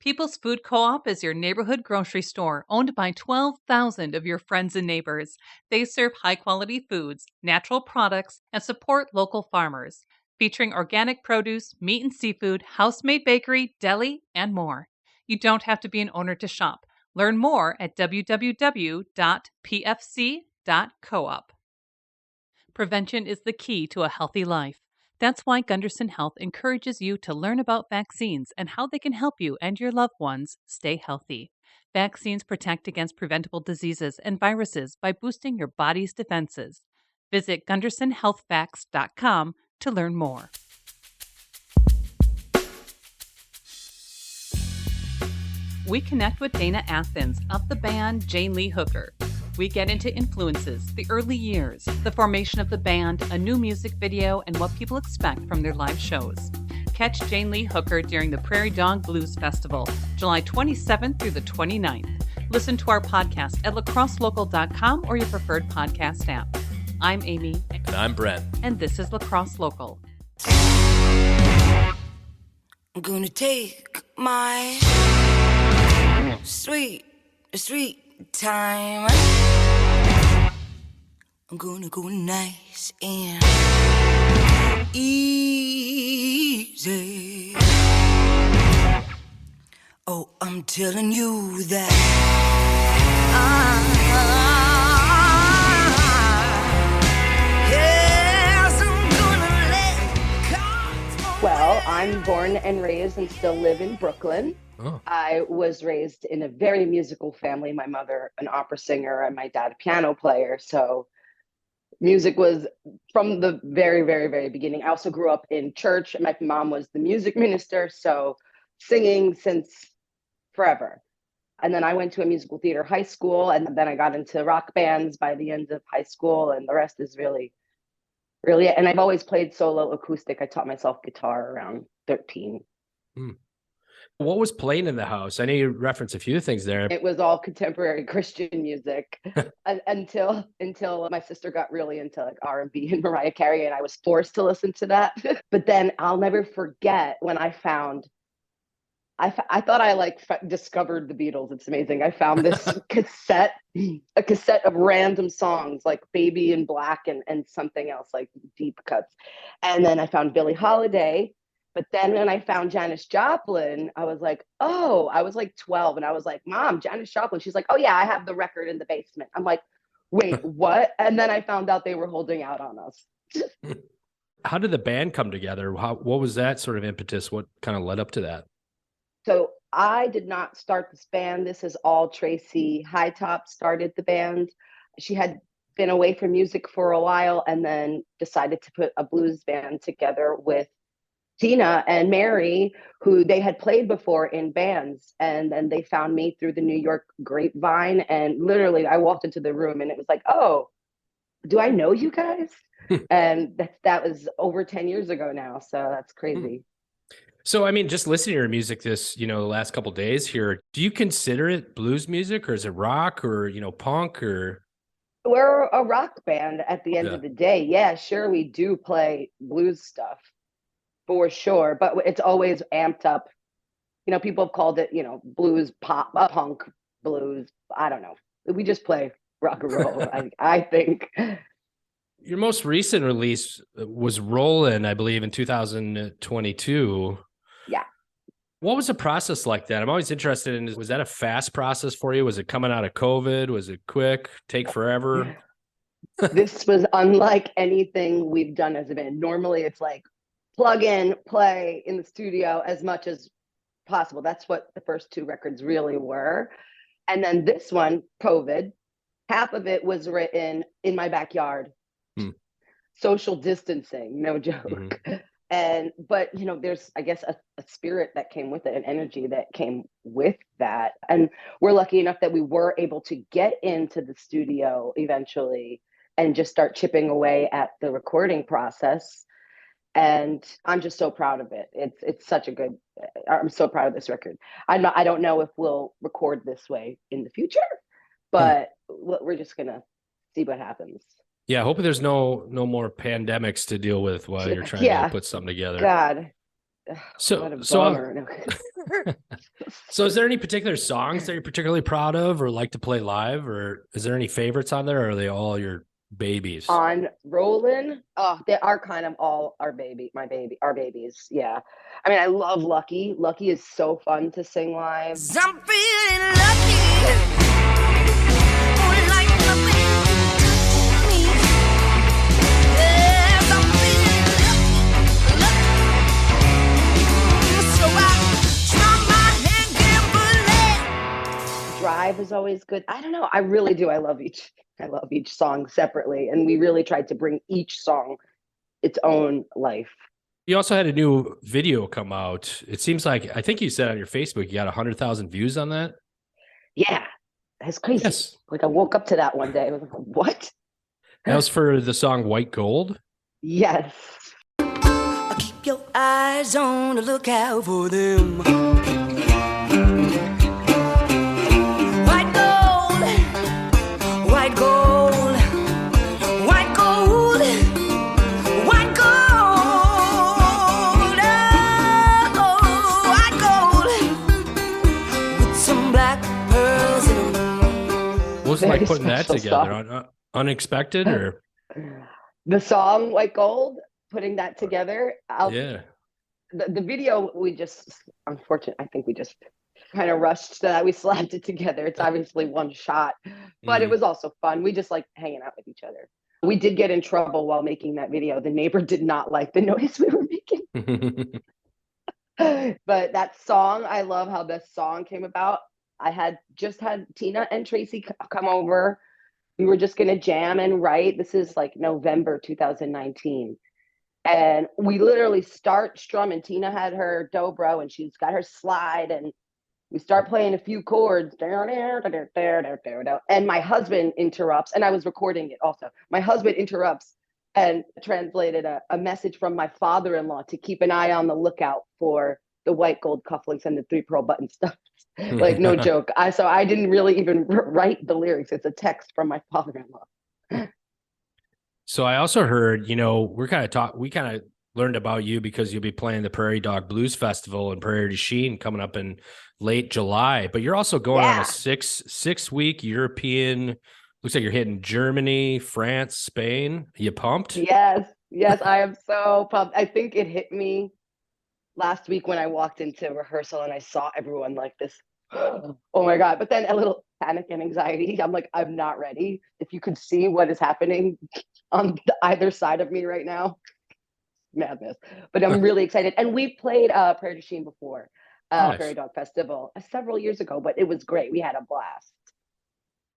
People's Food Co-op is your neighborhood grocery store owned by 12,000 of your friends and neighbors. They serve high-quality foods, natural products, and support local farmers, featuring organic produce, meat and seafood, house-made bakery, deli, and more. You don't have to be an owner to shop. Learn more at www.pfc.coop. Prevention is the key to a healthy life. That's why Gunderson Health encourages you to learn about vaccines and how they can help you and your loved ones stay healthy. Vaccines protect against preventable diseases and viruses by boosting your body's defenses. Visit GundersonHealthFacts.com to learn more. We connect with Dana Athens of the band Jane Lee Hooker. We get into influences, the early years, the formation of the band, a new music video, and what people expect from their live shows. Catch Jane Lee Hooker during the Prairie Dog Blues Festival, July 27th through the 29th. Listen to our podcast at lacrosselocal.com or your preferred podcast app. I'm Amy. And I'm Brent. And this is Lacrosse Local. I'm gonna take my sweet time. I'm gonna go nice and easy. Oh, I'm telling you that yes, I'm gonna let cards. Well, I'm born and raised and still live in Brooklyn. Oh. I was raised in a very musical family. My mother, an opera singer, and my dad, a piano player. So music was from the very, very, very beginning. I also grew up in church. My mom was the music minister, so singing since forever. And then I went to a musical theater high school, and then I got into rock bands by the end of high school, and the rest is really it. And I've always played solo acoustic. I taught myself guitar around 13. What was playing in the house? I know you referenced a few things there. It was all contemporary Christian music until my sister got really into like R&B and Mariah Carey, and I was forced to listen to that. But then I'll never forget when I thought I discovered the Beatles. It's amazing. I found this a cassette of random songs like Baby in Black and something else like deep cuts. And then I found Billie Holiday. But then when I found Janis Joplin, I was like, oh, I was like 12. And I was like, Mom, Janis Joplin. She's like, oh, yeah, I have the record in the basement. I'm like, wait, what? And then I found out they were holding out on us. How did the band come together? What was that sort of impetus? What kind of led up to that? So I did not start this band. This is all Tracy Hightop started the band. She had been away from music for a while and then decided to put a blues band together with Tina and Mary, who they had played before in bands. And then they found me through the New York grapevine. And literally I walked into the room and it was like, oh, do I know you guys? And that was over 10 years ago now. So that's crazy. So, I mean, just listening to your music the last couple of days here, do you consider it blues music or is it rock or, punk or? We're a rock band at the end of the day. Yeah, sure. We do play blues stuff. For sure, but it's always amped up. People have called it, blues pop, punk blues. I don't know. We just play rock and roll. I think. Your most recent release was Rollin', I believe, in 2022. Yeah. What was the process like that? I'm always interested in, was that a fast process for you? Was it coming out of COVID? Was it quick? Take forever? This was unlike anything we've done as a band. Normally it's like, plug in, play in the studio as much as possible. That's what the first two records really were. And then this one, COVID, half of it was written in my backyard. Social distancing, no joke. But there's, I guess, a spirit that came with it, an energy that came with that. And we're lucky enough that we were able to get into the studio eventually and just start chipping away at the recording process. And I'm just so proud of it. It's such a good, I'm so proud of this record. I don't know if we'll record this way in the future, but we're just going to see what happens. Yeah. Hopefully there's no more pandemics to deal with while you're trying to put something together. God, What a bummer. So is there any particular songs that you're particularly proud of or like to play live, or is there any favorites on there, or are they all your babies? On Rollin', they are kind of all our babies. Yeah. I mean, I love Lucky. Lucky is so fun to sing live. I'm feeling lucky. Oh, like nothing to me. Yes, I'm feeling lucky. So I try my hand carefully. Drive is always good. I don't know. I really do. I love each song separately. And we really tried to bring each song its own life. You also had a new video come out. It seems like, I think you said on your Facebook, you got 100,000 views on that. Yeah. That's crazy. Yes. Like I woke up to that one day. I was like, what? That was for the song White Gold. Yes. Keep your eyes on the lookout for them. White gold, white gold, white gold, white gold, oh, white gold, with some black pearls in them. What was it like Very putting that special together? Unexpected or? The song White Gold, putting that together. Yeah. The video, unfortunately, I think we just kind of rushed to that. We slapped it together. It's obviously one shot, but it was also fun. We just like hanging out with each other. We did get in trouble while making that video. The neighbor did not like the noise we were making. But that song, I love how this song came about. I had Tina and Tracy come over. We were just going to jam and write. This is like November 2019. And we literally start strumming. Tina had her dobro and she's got her slide, and we start playing a few chords. And my husband interrupts, and I was recording it also. My husband interrupts and translated a message from my father-in-law to keep an eye on the lookout for the white gold cufflinks and the 3 pearl button stuff. Like, no joke. So I didn't really even write the lyrics. It's a text from my father-in-law. So I also heard, we kind of learned about you because you'll be playing the Prairie Dog Blues Festival in Prairie du Chien coming up in late July, but you're also going on a six-week European, looks like you're hitting Germany, France, Spain. Are you pumped? Yes, I am so pumped. I think it hit me last week when I walked into rehearsal and I saw everyone like this. Oh my God. But then a little panic and anxiety. I'm like, I'm not ready. If you could see what is happening on either side of me right now, madness. But I'm really excited. And we played Prairie du Chien before, Nice. Prairie Dog Festival several years ago, but it was great. We had a blast.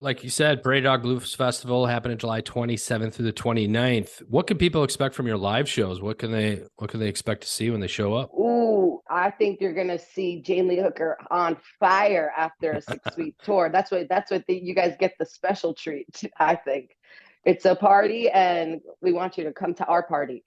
Like you said, Prairie Dog Blues Festival happening July 27th through the 29th. What can people expect from your live shows? What can they expect to see when they show up? Ooh, I think you're gonna see Jane Lee Hooker on fire after a 6-week tour. That's what you guys get, the special treat. I think it's a party, and we want you to come to our party.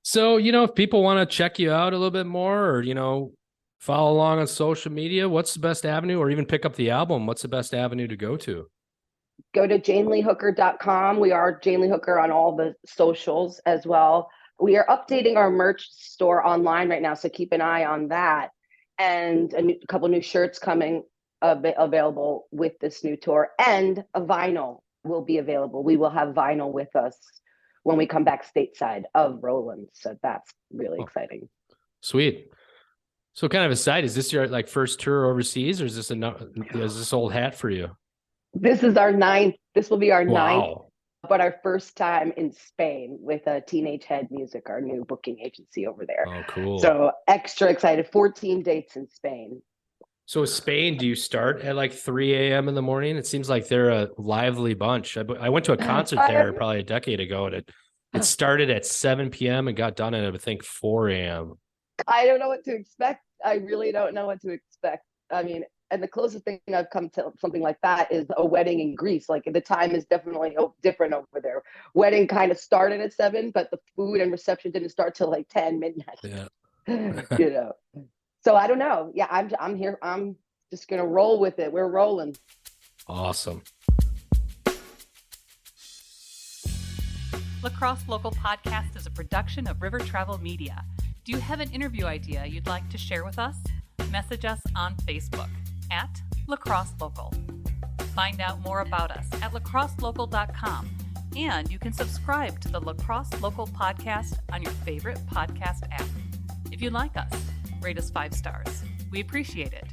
So, if people want to check you out a little bit more, or, follow along on social media, what's the best avenue, or even pick up the album, what's the best avenue to go to? Go to janeleehooker.com. We are Jane Lee Hooker on all the socials as well. We are updating our merch store online right now, so keep an eye on that. And a couple new shirts coming available with this new tour, and a vinyl will be available. We will have vinyl with us when we come back stateside of Roland. So that's really exciting. Sweet. So kind of aside, is this your first tour overseas, or is this old hat for you? This is our 9th. This will be our Wow. 9th, but our first time in Spain with Teenage Head Music, our new booking agency over there. Oh, cool. So extra excited. 14 dates in Spain. So Spain, do you start at 3 a.m. in the morning? It seems like they're a lively bunch. I went to a concert there probably a decade ago, and it started at 7 p.m. and got done at, I think, 4 a.m. I don't know what to expect. I really don't know what to expect. I mean, and the closest thing I've come to something like that is a wedding in Greece. Like, the time is definitely different over there. Wedding kind of started at 7, but the food and reception didn't start till 10 midnight. Yeah. So I don't know. Yeah, I'm here. I'm just gonna roll with it. We're rolling. Awesome. La Crosse Local Podcast is a production of River Travel Media. Do you have an interview idea you'd like to share with us? Message us on Facebook at Lacrosse Local. Find out more about us at lacrosselocal.com, and you can subscribe to the Lacrosse Local podcast on your favorite podcast app. If you like us, rate us 5 stars. We appreciate it.